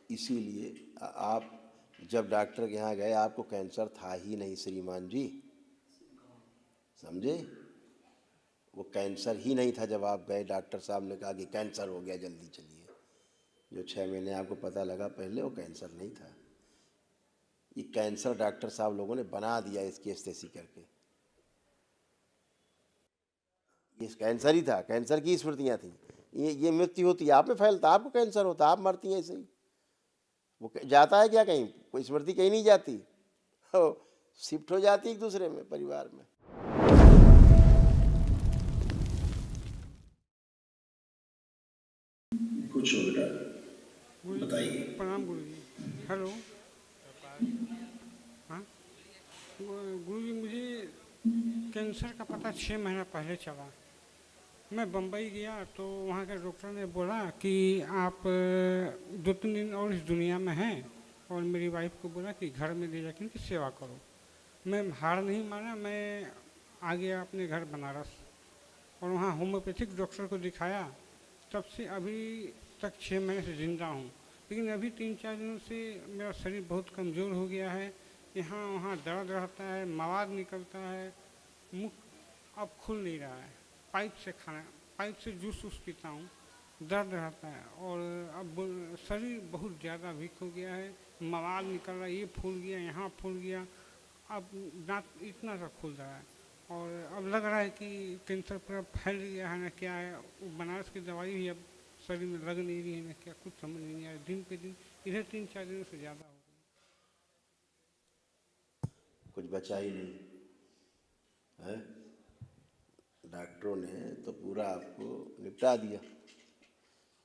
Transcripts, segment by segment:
इसीलिए आप जब डॉक्टर के यहाँ गए आपको कैंसर था ही नहीं श्रीमान जी, समझे? वो कैंसर ही नहीं था जब आप गए, डॉक्टर साहब ने कहा कि कैंसर हो गया जल्दी चलिए। जो 6 महीने आपको पता लगा पहले वो कैंसर नहीं था। ये कैंसर डॉक्टर साहब लोगों ने बना दिया इसकी एस्थेसी करके। ये कैंसर ही था, कैंसर की स्मृतियाँ थी। ये मृत्यु होती है आप में फैलता, आपको कैंसर होता, आप मरती हैं ऐसे ही। वो जाता है क्या कहीं? कोई स्मृति कहीं नहीं जाती, हो शिफ्ट हो जाती एक दूसरे में, परिवार में। कुछ हो बेटा, गुरु जी बताइए। प्रणाम गुरु जी। हेलो। हाँ गुरु जी, मुझे कैंसर का पता 6 महीना पहले चला। मैं बम्बई गया तो वहाँ के डॉक्टर ने बोला कि आप 2-3 दिन और इस दुनिया में हैं, और मेरी वाइफ को बोला कि घर में ले जाकर इनकी सेवा करो। मैं हार नहीं माना, मैं आ गया अपने घर बनारस और वहाँ होम्योपैथिक डॉक्टर को दिखाया। तब से अभी तक 6 महीने से ज़िंदा हूँ, लेकिन अभी 3-4 दिनों से मेरा शरीर बहुत कमज़ोर हो गया है। यहाँ वहाँ दर्द रहता है, मवाद निकलता है, मुख अब खुल नहीं रहा है। पाइप से जूस पीता हूँ, दर्द रहता है, और अब शरीर बहुत ज़्यादा वीक हो गया है। मवाद निकल रहा है, ये फूल गया, यहाँ फूल गया, अब दांत इतना सा खुल रहा है, और अब लग रहा है कि कैंसर पूरा फैल गया है ना क्या है। बनारस की दवाई भी अब शरीर में लग नहीं रही है ना क्या, कुछ समझ नहीं आ रहा। दिन पे दिन इधर 3-4 दिनों से ज़्यादा हो गई। कुछ बचा ही नहीं है, डॉक्टरों ने तो पूरा आपको निपटा दिया,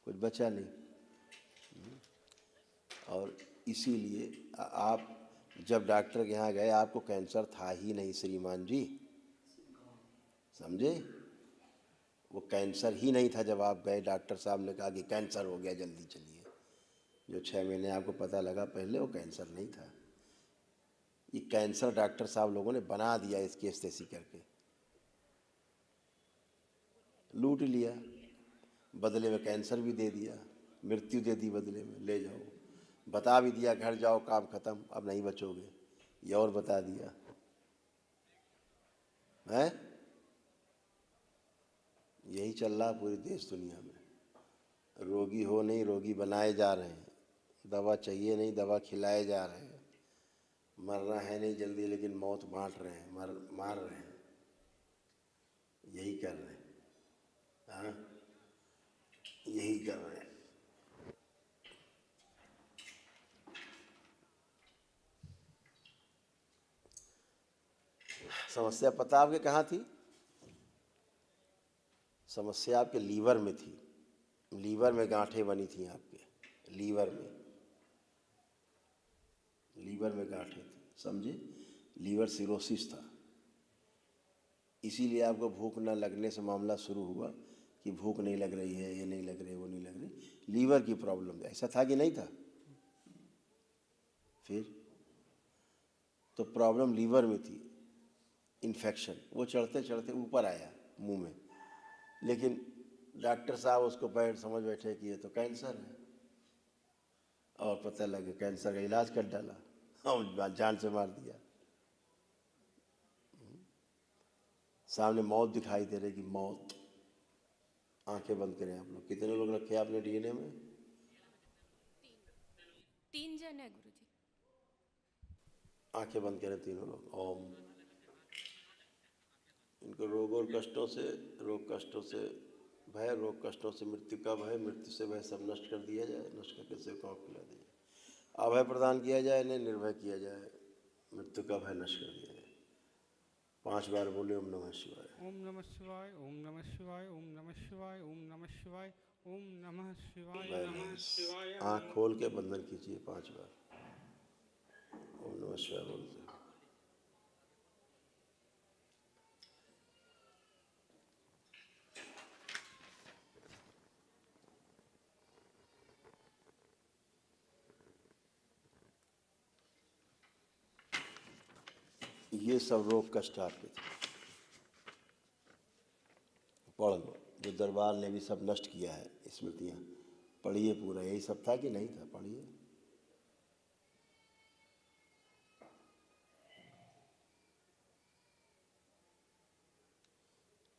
कुछ बचा नहीं। और इसीलिए आप जब डॉक्टर के यहाँ गए आपको कैंसर था ही नहीं श्रीमान जी, समझे? वो कैंसर ही नहीं था जब आप गए, डॉक्टर साहब ने कहा कि कैंसर हो गया जल्दी चलिए। जो 6 महीने आपको पता लगा पहले वो कैंसर नहीं था। ये कैंसर डॉक्टर साहब लोगों ने बना दिया इसकी एस्थेसी करके, लूट लिया, बदले में कैंसर भी दे दिया, मृत्यु दे दी बदले में, ले जाओ। बता भी दिया घर जाओ काम ख़त्म, अब नहीं बचोगे, ये और बता दिया है। यही चल रहा पूरी देश दुनिया में। रोगी हो नहीं, रोगी बनाए जा रहे हैं। दवा चाहिए नहीं, दवा खिलाए जा रहे हैं। मरना है नहीं जल्दी, लेकिन मौत बांट रहे हैं, मार रहे हैं। यही कर रहे हैं, हाँ, यही कर रहे हैं। समस्या पता आपके कहाँ थी? समस्या आपके लीवर में थी। लीवर में गांठें बनी थी आपके, लीवर में गांठें थी, समझे? लीवर सिरोसिस था। इसीलिए आपको भूख न लगने से मामला शुरू हुआ कि भूख नहीं लग रही है, ये नहीं लग रही, वो नहीं लग रही। लीवर की प्रॉब्लम ऐसा था कि नहीं था? फिर तो प्रॉब्लम लीवर में थी, इन्फेक्शन। वो चढ़ते चढ़ते ऊपर आया मुंह में, लेकिन डॉक्टर साहब उसको बैठ समझ बैठे कि ये तो कैंसर है, और पता लगे कैंसर का इलाज कर डाला और जान से मार दिया। सामने मौत दिखाई दे रही कि मौत। आंखें बंद करें आप लोग। कितने लोग रखे आपने डीएनए में? 3 जन है गुरुजी। आंखें बंद करें तीनों लोग। ओम। इनको रोग और कष्टों से, भय, रोग कष्टों से मृत्यु का भय, मृत्यु से भय सब नष्ट कर दिया जाए, नष्ट करके सेवकाओं को खिला दिया जाए। अभय प्रदान किया जाए, इन्हें निर्भय किया जाए, मृत्यु का भय नष्ट कर दिया जाए। 5 बार बोले ओम नमः शिवाय। ओम नमः शिवाय, ओम नमः शिवाय, ओम नमः शिवाय, ओम नमः शिवाय, ओम नमः शिवाय, नमः शिवाय। आँख खोल के बंधन कीजिए 5 बार ओम नमः शिवाय बोलते। ये सब रोग कष्ट आपके थे, पढ़ लो। जो दरबार ने भी सब नष्ट किया है स्मृतियाँ, पढ़िए पूरा। यही सब था कि नहीं था? पढ़िए।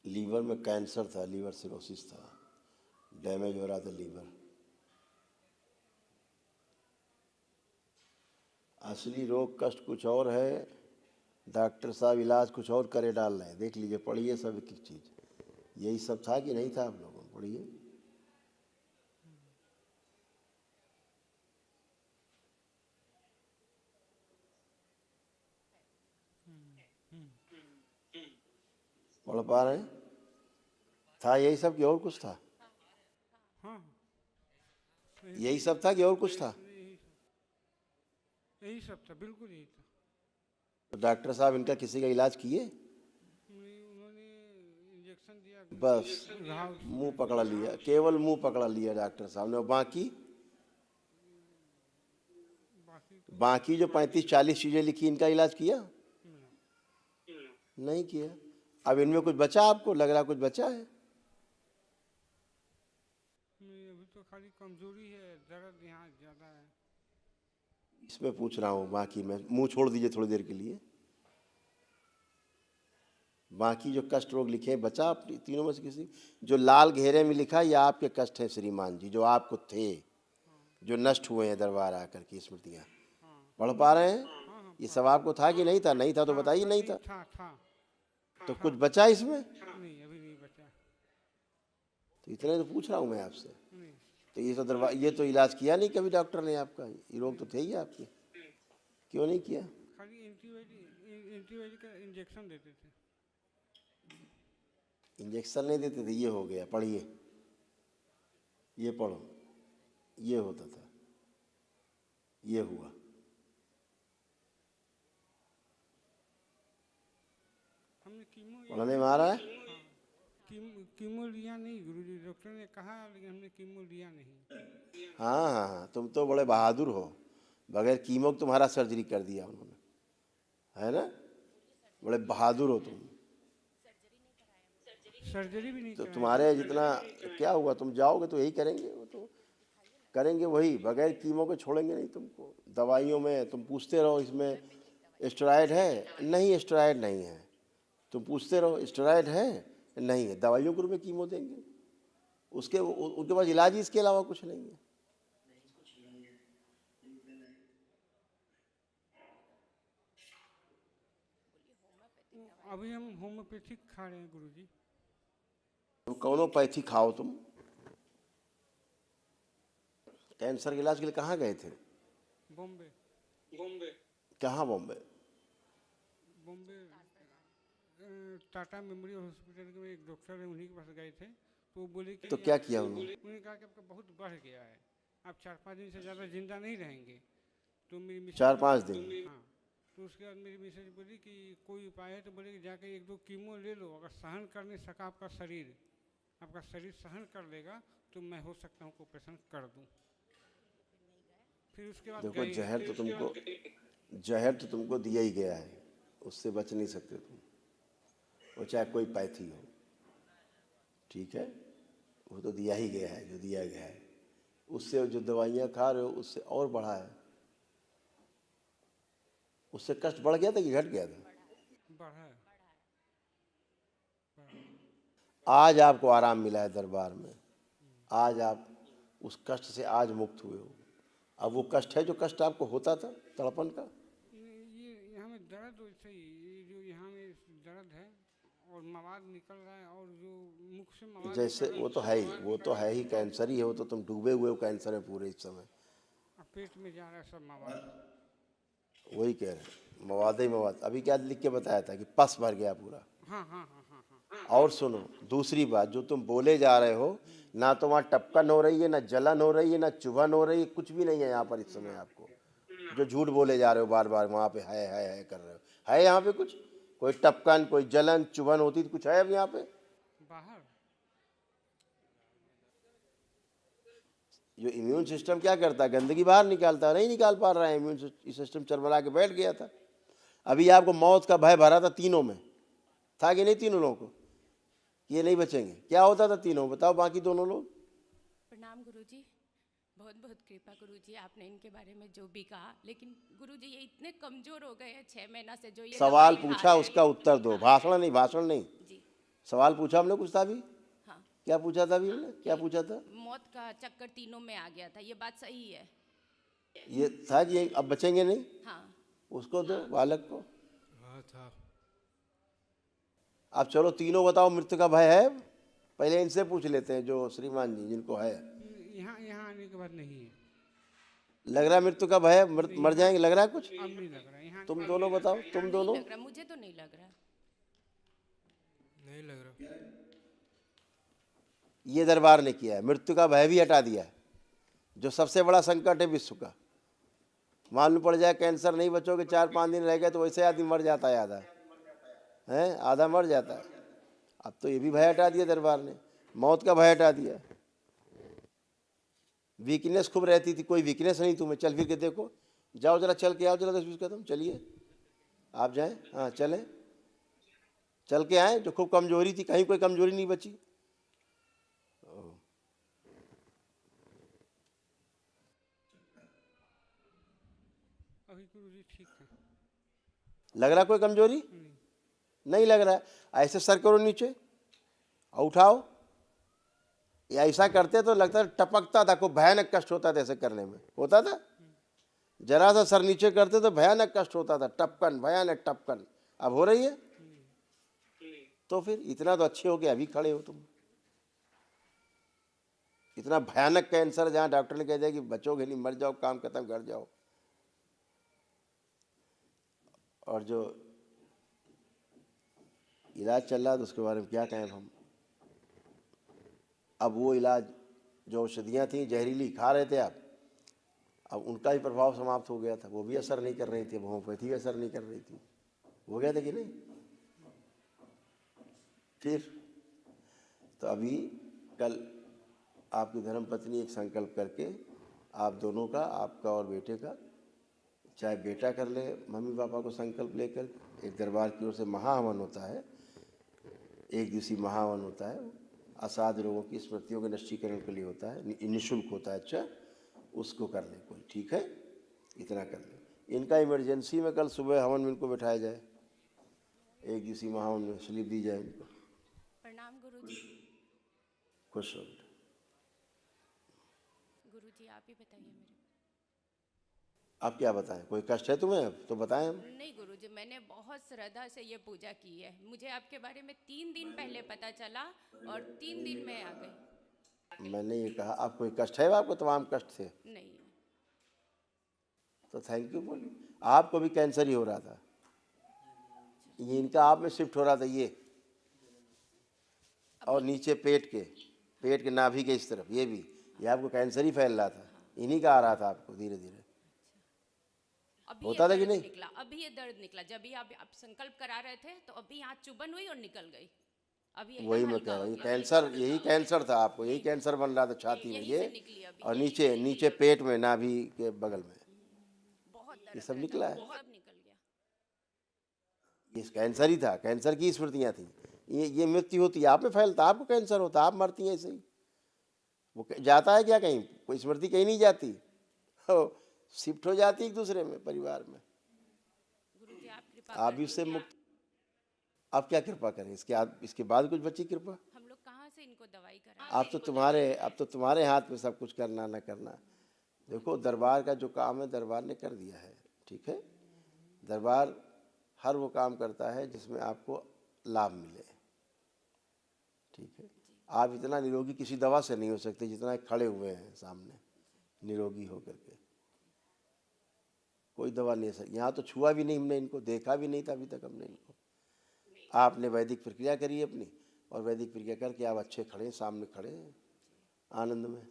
लीवर में कैंसर था, लीवर सिरोसिस था, डैमेज हो रहा था लीवर। असली रोग कष्ट कुछ और है, डॉक्टर साहब इलाज कुछ और करे डाल रहे हैं। देख लीजिए, पढ़िए सब एक एक चीज़। यही सब था कि नहीं था आप लोगों को? पढ़िए। पढ़ पा रहे हैं? था यही सब कि और कुछ था? हाँ, यही सब था कि और कुछ था? यही सब था, बिल्कुल यही था। तो डॉक्टर साहब इनका किसी का इलाज किए? नहीं, उन्होंने इंजेक्शन दिया, बस घाव मुंह पकड़ा लिया, केवल मुंह पकड़ा लिया डॉक्टर साहब ने। और बाकी बाकी बाकी जो 35-40 चीजें लिखी, इनका इलाज किया? नहीं किया। अब इनमें कुछ बचा आपको लग रहा? कुछ बचा है? नहीं, अभी तो खाली कमजोरी है, दर्द यहाँ ज़्यादा है। इसमें पूछ रहा हूँ, बाकी में मुंह छोड़ दीजिए थोड़ी देर के लिए। बाकी जो कष्ट रोग लिखे हैं, बचा आप तीनों में से किसी? जो लाल घेरे में लिखा, ये आपके कष्ट हैं श्रीमान जी, जो आपको थे, जो नष्ट हुए हैं दरबार आकर की स्मृतियाँ। पढ़ पा रहे हैं? ये सब आपको था कि नहीं था? नहीं था तो बताइए नहीं था। था। तो कुछ बचा इसमें? नहीं, अभी नहीं बचा। तो इतने तो पूछ रहा हूँ मैं आपसे। नहीं, तो ये तो ये तो इलाज किया नहीं कभी डॉक्टर ने आपका? ये रोग तो थे ही आपके, क्यों नहीं किया? खाली एंटीबायोटिक का इंजेक्शन देते थे। इंजेक्शन नहीं देते थे? ये हो गया, पढ़िए, ये पढ़ो, ये होता था, ये हुआ। हमने पढ़ने में आ रहा है? कीमो लिया नहीं गुरुजी, डॉक्टर ने कहा, लेकिन हमने कीमो लिया नहीं। हाँ हाँ हाँ, तुम तो बड़े बहादुर हो, बगैर कीमो के तुम्हारा सर्जरी कर दिया उन्होंने, है ना? बड़े बहादुर हो तुम। सर्जरी भी नहीं तो कराई। तुम्हारे जितना क्या हुआ, तुम जाओगे तो यही करेंगे, वो तो करेंगे वही, बगैर कीमो के छोड़ेंगे नहीं तुमको। दवाइयों में तुम पूछते रहो, इसमें स्टेरॉयड है? नहीं, स्टेरॉयड नहीं है। तुम पूछते रहो, स्टेरॉयड है? नहीं है। दवाइयों के रूप में कीमो देंगे, उनके पास इलाज ही इसके अलावा कुछ नहीं है। अभी हम होम्योपैथिक खा रहे हैं गुरुजी। तो कौनोपैथी खाओ तुम। कैंसर के इलाज के लिए कहाँ गए थे? बॉम्बे। कहाँ बॉम्बे? बॉम्बे टाटा मेमोरियल हॉस्पिटल के एक डॉक्टर है, उन्हीं के पास गए थे। तो वो बोले कि तो क्या किया उन्होंने? उन्होंने कहा कि आपका बहुत बढ़ गया है, आप 4-5 दिन से ज़्यादा जिंदा नहीं रहेंगे। तो मेरी मिसेज 4-5 दिन? हाँ। तो उसके बाद मेरी मिसेज बोली कि कोई उपाय है? तो बोले कि जाके 1-2 कीमो ले लो, अगर सहन कर नहीं सका आपका शरीर सहन कर लेगा तो मैं हो सकता हूँ ऑपरेशन कर दूँ। फिर उसके बाद देखो, जहर तो तुमको दिया ही गया है, उससे बच नहीं सकते तुम, वो चाहे कोई पैथी हो, ठीक है? वो तो दिया ही गया है, जो दिया गया है। उससे जो दवाइयाँ खा रहे हो उससे और बढ़ा है। उससे कष्ट बढ़ गया था कि घट गया था? बढ़ा है। आज आपको आराम मिला है दरबार में, आज आप उस कष्ट से आज मुक्त हुए हो। अब वो कष्ट है जो कष्ट आपको होता था, तड़पन का? ये यहाँ में दर्द वैसे ही, ये जो यहाँ में दर्द है और मवाद निकल रहा है, और जो मुख से मवाद जैसे निकल रहा वो तो है ही कैंसर ही है, वो तो तुम डूबे हुए हो कैंसर में पूरे इस समय। है, पेट में जा रहा है सब मवाद। वही कह रहे, मवाद ही मवाद। अभी क्या लिख के बताया था कि पस भर गया पूरा। हाँ हाँ हाँ हाँ हाँ। और सुनो, दूसरी बात, जो तुम बोले जा रहे हो, ना तो वहाँ टपकन हो रही है, ना जलन हो रही है, ना चुभन हो रही है, कुछ भी नहीं है यहाँ पर इस समय आपको। जो झूठ बोले जा रहे हो बार बार, वहाँ पे है कर रहे हो, है यहाँ पे कुछ? कोई टपकन, कोई जलन चुभन होती तो कुछ है अब यहाँ पे? बाहर जो इम्यून सिस्टम क्या करता है, गंदगी बाहर निकालता है, नहीं निकाल पा रहा है। इम्यून सिस्टम चरमरा के बैठ गया था। अभी आपको मौत का भय भरा था, तीनों में था कि नहीं? तीनों लोगों को ये नहीं बचेंगे, क्या होता था तीनों? बताओ बाकी दोनों लोग। प्रणाम गुरुजी, बहुत बहुत कृपा गुरुजी, आपने इनके बारे में जो भी कहा। लेकिन गुरुजी ये इतने कमजोर हो गए हैं 6 महीना से, जो ये सवाल दवाई खा पूछा, रहे उसका उत्तर दो, भाषण नहीं जी। सवाल पूछा हमने कुछ था अभी? हाँ, क्या पूछा था अभी हमने? क्या पूछा था? मौत का चक्कर तीनों में आ गया था, ये बात सही है? ये था कि अब बचेंगे नहीं, हाँ। उसको दो बालक को। हाँ था। अब चलो तीनों बताओ, मृत्यु का भय है? पहले इनसे पूछ लेते हैं जो श्रीमान जी जिनको है। यहाँ यहाँ आने के बाद नहीं है, लग रहा है मृत्यु का भय, मर जाएंगे, लग रहा है कुछ? अब नहीं लग रहा है यहाँ। तुम दोनों बताओ, तुम नहीं दोनों। लग रहा, मुझे तो नहीं लग रहा। नहीं लग रहा। ये दरबार ने किया है, मृत्यु का भय भी हटा दिया है, जो सबसे बड़ा संकट है विश्व का। मालूम पड़ जाए कैंसर नहीं बचोगे, 4-5 दिन रह गए तो वैसे आदमी मर जाता है, आधा है, आधा मर जाता है। अब तो ये भी भय हटा दिया दरबार ने, मौत का भय हटा दिया। वीकनेस खूब रहती थी, कोई वीकनेस नहीं तुम्हें, चल फिर के देखो, जाओ जरा चल के आओ जरा 10-20 कदम चलिए, आप जाएं, हाँ चलें, चल के आए। जो खूब कमजोरी थी, कहीं कोई कमजोरी नहीं बची। अभी गुरुजी ठीक है। लग रहा कोई कमजोरी? नहीं लग रहा है। ऐसे सर करो नीचे और उठाओ, या ऐसा करते तो लगता था टपकता था, कोई भयानक कष्ट होता था ऐसे करने में, होता था। जरा सा सर नीचे करते तो भयानक कष्ट होता था, टपकन, भयानक टपकन। अब हो रही है? तो फिर इतना तो अच्छे हो गए, अभी खड़े हो तुम। इतना भयानक कैंसर जहां डॉक्टर ने कह दिया कि बचोगे नहीं, मर जाओ, काम खत्म, घर जाओ। और जो इलाज चल रहा है तो उसके बारे में क्या कहें हम। अब वो इलाज, जो औषधियाँ थी जहरीली खा रहे थे आप, अब उनका भी प्रभाव समाप्त हो गया था, वो भी असर नहीं कर रही थी, होम्योपैथी भी असर नहीं कर रही थी। हो गया था कि नहीं? फिर तो अभी कल आपकी धर्मपत्नी एक संकल्प करके, आप दोनों का, आपका और बेटे का, चाहे बेटा कर ले मम्मी पापा को संकल्प लेकर, एक दरबार की ओर से महाहवन होता है, एक दिवसीय महाहवन होता है, असाध रोगों की स्मृतियों के नष्टीकरण के लिए होता है, निःशुल्क होता है। अच्छा, उसको कर ले कोई, ठीक है, इतना कर ले। इनका इमरजेंसी में कल सुबह हवन में इनको बिठाया जाए, एक दिवसीय महाहवन में स्लिप दी जाए इनको। प्रणाम गुरुजी। खुश हो बेटा। गुरुजी आप ही बताइए मेरे। आप क्या बताएं, कोई कष्ट है तुम्हें? अब तो बताएं हम। नहीं गुरुजी, मैंने बहुत श्रद्धा से ये पूजा की है। मुझे आपके बारे में 3 दिन पहले पता चला और 3 दिन में आ गई। मैंने ये कहा आप कोई कष्ट है? आपको तमाम कष्ट थे नहीं है। तो थैंक यू बोलिए। आपको भी कैंसर ही हो रहा था, ये इनका आप में शिफ्ट हो रहा था, ये और नीचे पेट के नाभि के इस तरफ, ये आपको कैंसर ही फैल रहा था, इन्हीं का आ रहा था आपको धीरे धीरे। अभी होता ये था कि दर्द नहीं? निकला, अभी ये दर्द निकला। जब भी आप संकल्प करा रहे थे तो अभी यहाँ चुभन हुई और निकल गई। अभी एकदम वही मैं हल्का कह रहा हो हूँ, ये गया। कैंसर, यही कैंसर था आपको, यही कैंसर बन रहा था छाती में, यहीं ये से निकली अभी, और यहीं नीचे पेट में, नाभि के बगल में, बहुत ये दर्द सब रहता निकला था, है। सब निकल गया। ये कैंसर ही था, कैंसर की स्मृतियाँ थी। ये मृत्यु होती है, आप में फैलता, आपको कैंसर होता, आप मरती हैं ऐसे ही। वो जाता है क्या कहीं? कोई स्मृति कहीं नहीं जाती, शिफ्ट हो जाती एक दूसरे में, परिवार में। गुरुजी आप कृपा आप कर भी उससे दीजिए। मुक्त। आप क्या कृपा करें इसके बाद कुछ बची कृपा? हम लोग कहाँ से इनको दवाई कराएं? अब तो तुम्हारे हाथ में सब कुछ करना ना करना। देखो दरबार का जो काम है दरबार ने कर दिया है, ठीक है। दरबार हर वो काम करता है जिसमें आपको लाभ मिले, ठीक है। आप इतना निरोगी किसी दवा से नहीं हो सकते जितना खड़े हुए हैं सामने निरोगी होकर के। कोई दवा नहीं है, यहाँ तो छुआ भी नहीं हमने इनको, देखा भी नहीं था अभी तक हमने इनको। आपने वैदिक प्रक्रिया करी अपनी, और वैदिक प्रक्रिया करके आप अच्छे खड़े हैं, सामने खड़े हैं आनंद में।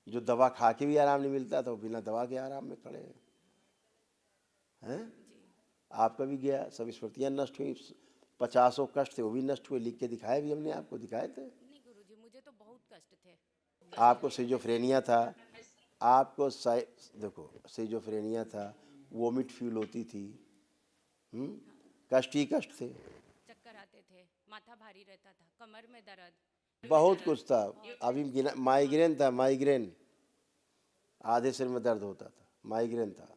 जो दवा खा के भी आराम नहीं मिलता था वो बिना दवा के आराम में खड़े हैं। आपका भी गया, सब स्मृतियाँ नष्ट हुई, 50 कष्ट थे वो भी नष्ट हुए, लिख के दिखाए भी हमने आपको, दिखाए थे। नहीं गुरुजी, मुझे तो बहुत कष्ट थे। आपको सिजोफ्रेनिया था, आपको देखो सिजोफ्रेनिया था, वोमिट फील होती थी, कष्ट ही कष्ट थे, चक्कर आते थे, माथा भारी रहता था, कमर में दर्द, बहुत कुछ था। अभी माइग्रेन था, माइग्रेन, आधे सिर में दर्द होता था, माइग्रेन था,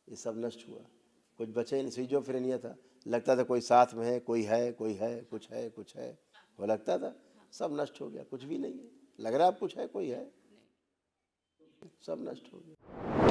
ये सब नष्ट हुआ। कुछ बचे ही नहीं, सिजोफ्रेनिया था, लगता था कोई साथ में है, कोई है, कोई है, कुछ है, वो लगता था। सब नष्ट हो गया, कुछ भी नहीं है। लग रहा है अब कुछ है, कोई है, सब नष्ट हो गया।